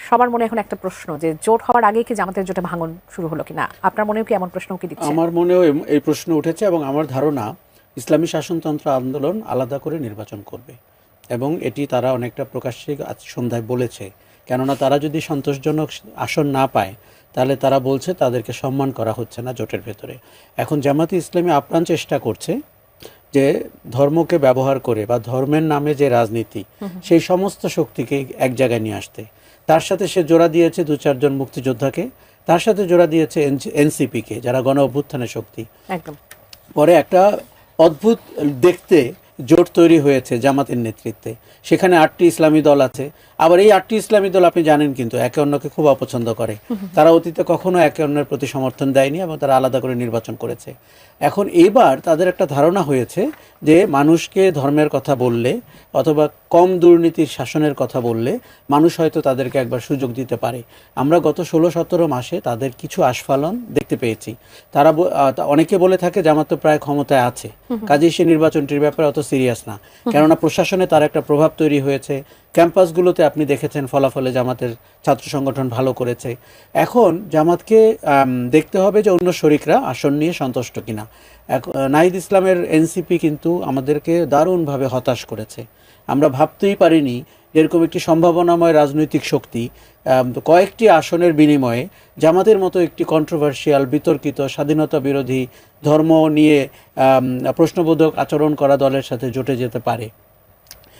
সবার মনে এখন একটা প্রশ্ন যে জোট হওয়ার আগে কি জামাতের জোটে ভাঙন শুরু হলো কিনা, আপনার মনেও কি এমন প্রশ্ন কি দিচ্ছে? আমার মনেও এই প্রশ্ন উঠেছে এবং আমার ধারণা ইসলামী শাসনতন্ত্র আন্দোলন আলাদা করে নির্বাচন করবে এবং এটি তারা অনেকটা প্রকাশ্যে আজ সন্ধ্যায় বলেছে। কেননা তারা যদি সন্তোষজনক আসন না পায় তাহলে তারা বলছে তাদেরকে সম্মান করা হচ্ছে না জোটের ভেতরে। এখন জামাতে ইসলামী আপ্রাণ চেষ্টা করছে যে ধর্মকে ব্যবহার করে বা ধর্মের নামে যে রাজনীতি সেই সমস্ত শক্তিকে এক জায়গায় নিয়ে আসতে। তার সাথে সে জোড়া দিয়েছে 2-4 জন মুক্তিযোদ্ধাকে, তার সাথে জোড়া দিয়েছে এনসিপিকে, যারা গণ অভ্যুত্থানের শক্তি। একদম। পরে একটা অদ্ভুত দেখতে জোট তৈরি হয়েছে জামাতের নেতৃত্বে। সেখানে 8টি ইসলামী দল আছে। আবার এই 8টি ইসলামী দল আপনি জানেন কিন্তু একে অন্যকে খুব অপছন্দ করে। তারা অতীতে কখনো একে অন্যের প্রতি সমর্থন দেয়নি এবং তারা আলাদা করে নির্বাচন করেছে। এখন এবার তাদের একটা ধারণা হয়েছে যে মানুষকে ধর্মের কথা বললে অথবা কম দুর্নীতির শাসনের কথা বললে মানুষ হয়তো তাদেরকে একবার সুযোগ দিতে পারে। আমরা গত 16-17 মাসে তাদের কিছু আস্ফালন দেখতে পেয়েছি। তারা অনেকে বলে থাকে জামাত তো প্রায় ক্ষমতায় আছে, কাজেই সে নির্বাচনটির ব্যাপারে অত সিরিয়াস না। কেননা প্রশাসনে তার একটা প্রভাব তৈরি হয়েছে। ক্যাম্পাসগুলোতে আপনি দেখেছেন ফলাফলে জামাতের ছাত্র সংগঠন ভালো করেছে। এখন জামাতকে দেখতে হবে যে অন্য শরিকরা আসন নিয়ে সন্তুষ্ট কিনা। নাহিদ ইসলামের এনসিপি কিন্তু আমাদেরকে দারুণভাবে হতাশ করেছে। আমরা ভাবতেই পারিনি এরকম একটি সম্ভাবনাময় রাজনৈতিক শক্তি কয়েকটি আসনের বিনিময়ে জামাতের মতো একটি কন্ট্রোভার্সিয়াল, বিতর্কিত, স্বাধীনতা বিরোধী, ধর্ম নিয়ে প্রশ্নবোধক আচরণ করা দলের সাথে জোটে যেতে পারে।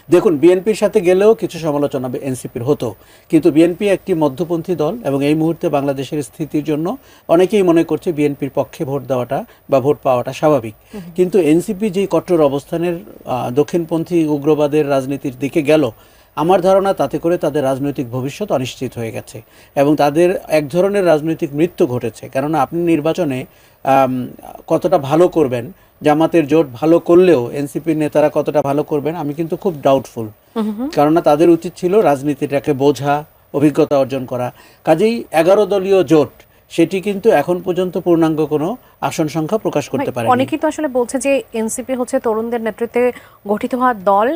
দেখুন, বিএনপির সাথে গেলেও কিছু সমালোচনা এনসিপির হতো, কিন্তু বিএনপি একটি মধ্যপন্থী দল এবং এই মুহূর্তে বাংলাদেশের স্থিতির জন্য অনেকেই মনে করছে বিএনপির পক্ষে ভোট দেওয়াটা বা ভোট পাওয়াটা স্বাভাবিক। কিন্তু এনসিপি যেই কঠোর অবস্থানের দক্ষিণপন্থী উগ্রবাদের রাজনীতির দিকে গেল, আমার ধারণা তাতে করে তাদের রাজনৈতিক ভবিষ্যৎ অনিশ্চিত হয়ে গেছে এবং তাদের এক ধরনের রাজনৈতিক মৃত্যু ঘটেছে। কেননা আপনি নির্বাচনে কতটা ভালো করবেন, জামাতের জোট ভালো করলেও এনসিপির নেতারা কতটা ভালো করবেন আমি কিন্তু খুব ডাউটফুল। কেননা তাদের উচিত ছিল রাজনীতিটাকে বোঝা, অভিজ্ঞতা অর্জন করা। কাজেই 11 দলীয় জোট সেটি কিন্তু এখন পর্যন্ত পূর্ণাঙ্গ কোনো আসন সংখ্যা প্রকাশ করতে পারে। অনেকেই তো আসলে বলছে যে এনসিপি হচ্ছে তরুণদের নেতৃত্বে গঠিত হওয়া দল,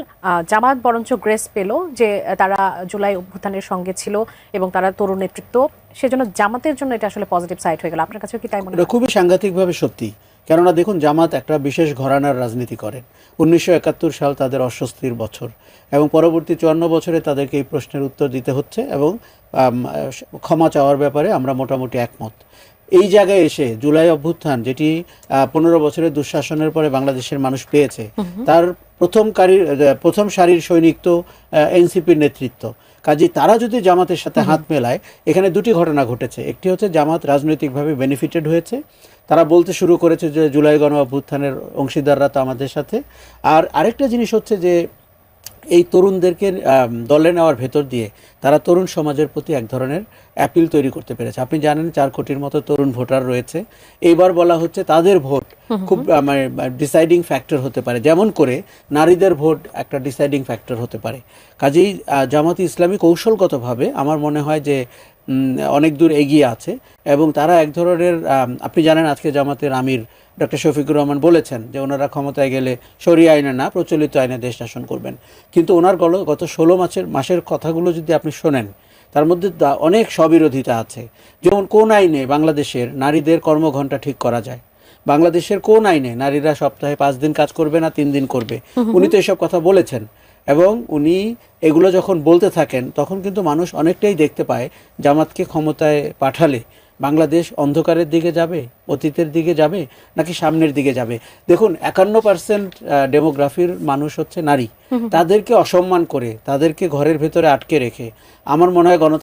জামাত বরঞ্চ গ্রেস পেল যে তারা জুলাই অভ্যুত্থানের সঙ্গে ছিল এবং তারা তরুণ নেতৃত্ব, সেজন্য জামাতের জন্য এটা আসলে পজিটিভ সাইড হয়ে গেল। আপনার কাছে কি তাই মনে হয়? এটা খুবই সাংঘাতিকভাবে সত্যি। কেননা দেখুন, জামাত একটা বিশেষ ঘরানার রাজনীতি করেন। 1971 সাল তাদের অস্বস্তির বছর এবং পরবর্তী 54 বছরে তাদেরকে এই প্রশ্নের উত্তর দিতে হচ্ছে এবং ক্ষমা চাওয়ার ব্যাপারে আমরা মোটামুটি একমত। এই জায়গায় এসে জুলাই অভ্যুত্থান, যেটি 15 বছরের দুঃশাসনের পরে বাংলাদেশের মানুষ পেয়েছে, তার প্রথম সারির সৈনিক তো এনসিপির নেতৃত্ব। কাজেই তারা যদি জামাতের সাথে হাত মেলায়, এখানে দুটি ঘটনা ঘটেছে। একটি হচ্ছে জামাত রাজনৈতিকভাবে বেনিফিটেড হয়েছে, তারা বলতে শুরু করেছে যে জুলাই গণ অভ্যুত্থানের অংশীদাররা তো আমাদের সাথে। আর আরেকটা জিনিস হচ্ছে যে এই তরুণদেরকে দলে নেওয়ার ভেতর দিয়ে তারা তরুণ সমাজের প্রতি এক ধরনের অ্যাপিল তৈরি করতে পেরেছে। আপনি জানেন 4 কোটির মতো তরুণ ভোটার রয়েছে। এইবার বলা হচ্ছে তাদের ভোট খুব ডিসাইডিং ফ্যাক্টর হতে পারে, যেমন করে নারীদের ভোট একটা ডিসাইডিং ফ্যাক্টর হতে পারে। কাজেই জামাত ইসলামী কৌশলগতভাবে আমার মনে হয় যে অনেক দূর এগিয়ে আছে এবং তারা এক ধরনের, আপনি জানেন আজকে জামাতের আমির ডক্টর শফিকুর রহমান বলেছেন যে ওনারা ক্ষমতায় গেলে শরিয়া আইনে না প্রচলিত আইনে দেশ শাসন করবেন। কিন্তু ওনার গত 16 মাসের কথাগুলো যদি আপনি শোনেন, তার মধ্যে অনেক স্ববিরোধিতা আছে। যেমন কোন আইনে বাংলাদেশের নারীদের কর্মঘণ্টা ঠিক করা যায়, বাংলাদেশের কোন আইনে নারীরা সপ্তাহে 5 দিন কাজ করবে না 3 দিন করবে, উনি তো এসব কথা বলেছেন। এবং উনি এগুলো যখন বলতে থাকেন তখন কিন্তু মানুষ অনেকটাই দেখতে পায় জামাতকে ক্ষমতায় পাঠালে বাংলাদেশ অন্ধকারের দিকে যাবে, অতীতের দিকে যাবে, নাকি সামনের দিকে যাবে। দেখুন, 51% ডেমোগ্রাফির মানুষ হচ্ছে নারী। তাদেরকে অসম্মান করে, তাদেরকে ঘরের ভেতরে আটকে রেখে আমার মনে হয়